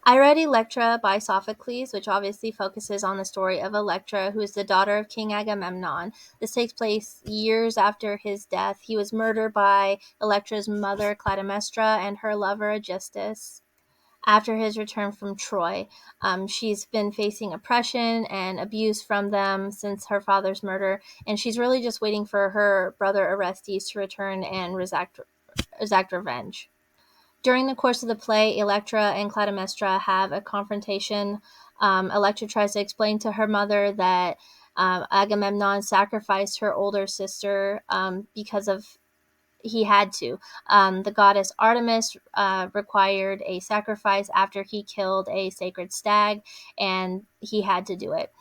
I read Electra by Sophocles, which obviously focuses on the story of Electra, who is the daughter of King Agamemnon. This takes place years after his death. He was murdered by Electra's mother, Clytemnestra, and her lover, Aegisthus. After his return from Troy, she's been facing oppression and abuse from them since her father's murder, and she's really just waiting for her brother Orestes to return and exact revenge. During the course of the play, Electra and Clytemnestra have a confrontation. Electra tries to explain to her mother that Agamemnon sacrificed her older sister because of he had to. The goddess Artemis required a sacrifice after he killed a sacred stag, and he had to do it.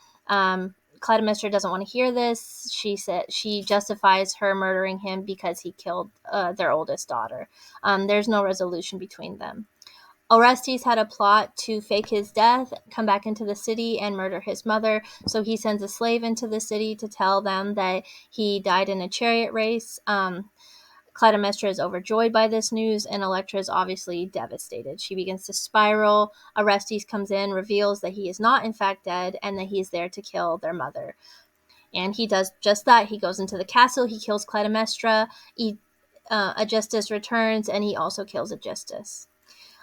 Clytemnestra doesn't want to hear this. She justifies her murdering him because he killed their oldest daughter. There's no resolution between them. Orestes had a plot to fake his death, come back into the city, and murder his mother. So he sends a slave into the city to tell them that he died in a chariot race. Clytemnestra is overjoyed by this news, and Electra is obviously devastated. She begins to spiral. Orestes comes in, reveals that he is not, in fact, dead, and that he's there to kill their mother. And he does just that. He goes into the castle, he kills Clytemnestra, Aegisthus returns, and he also kills Aegisthus.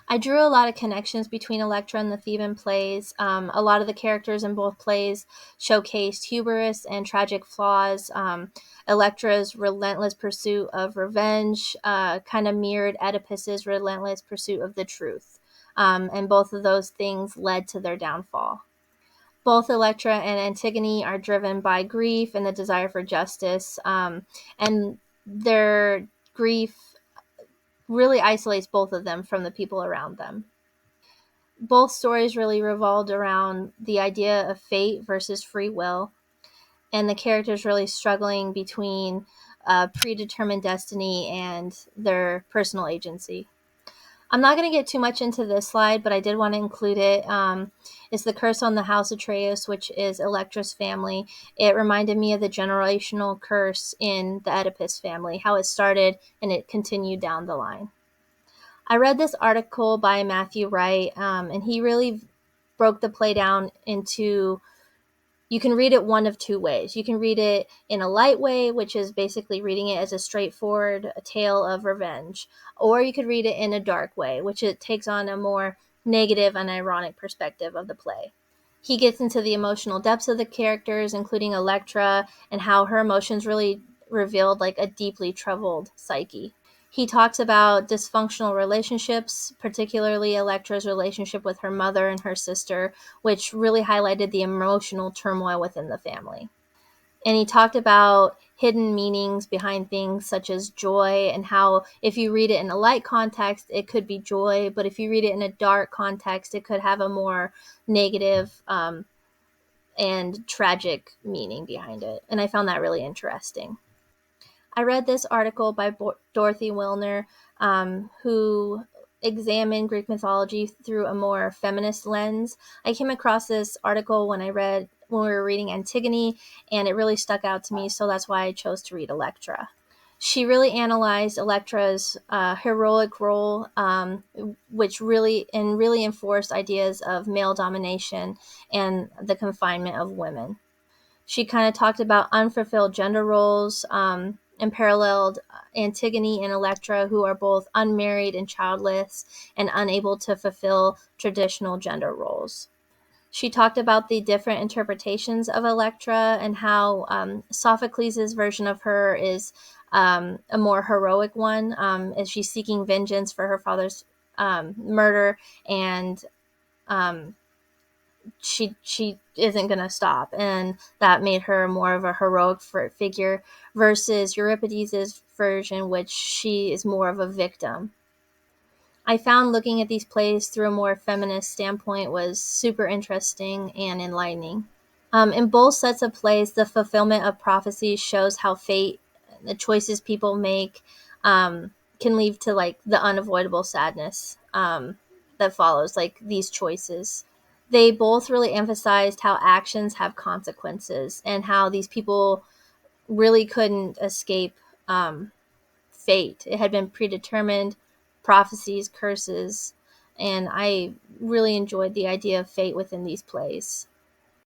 I drew a lot of connections between Electra and the Theban plays. A lot of the characters in both plays showcased hubris and tragic flaws. Electra's relentless pursuit of revenge kind of mirrored Oedipus's relentless pursuit of the truth. And both of those things led to their downfall. Both Electra and Antigone are driven by grief and the desire for justice, and their grief really isolates both of them from the people around them. Both stories really revolved around the idea of fate versus free will, and the characters really struggling between predetermined destiny and their personal agency. I'm not going to get too much into this slide, but I did want to include it. It's the curse on the house Atreus, which is Electra's family. It reminded me of the generational curse in the Oedipus family, how it started and it continued down the line. I read this article by Matthew Wright, and he really broke the play down into, you can read it one of two ways. You can read it in a light way, which is basically reading it as a straightforward tale of revenge, or you could read it in a dark way, which it takes on a more negative and ironic perspective of the play. He gets into the emotional depths of the characters, including Electra, and how her emotions really revealed like a deeply troubled psyche. He talks about dysfunctional relationships, particularly Electra's relationship with her mother and her sister, which really highlighted the emotional turmoil within the family. And he talked about hidden meanings behind things such as joy, and how if you read it in a light context, it could be joy, but if you read it in a dark context, it could have a more negative and tragic meaning behind it. And I found that really interesting. I read this article by Dorothy Wilner, who examined Greek mythology through a more feminist lens. I came across this article when we were reading Antigone, and it really stuck out to me, so that's why I chose to read Electra. She really analyzed Electra's heroic role, which really enforced ideas of male domination and the confinement of women. She kind of talked about unfulfilled gender roles, and paralleled Antigone and Electra, who are both unmarried and childless and unable to fulfill traditional gender roles. She talked about the different interpretations of Electra and how Sophocles' version of her is a more heroic one, as she's seeking vengeance for her father's murder, and she isn't going to stop, and that made her more of a heroic figure versus Euripides' version, which she is more of a victim. I found looking at these plays through a more feminist standpoint was super interesting and enlightening. In both sets of plays, the fulfillment of prophecies shows how fate, the choices people make, can lead to like the unavoidable sadness that follows like these choices. They both really emphasized how actions have consequences and how these people really couldn't escape fate. It had been predetermined, prophecies, curses, and I really enjoyed the idea of fate within these plays.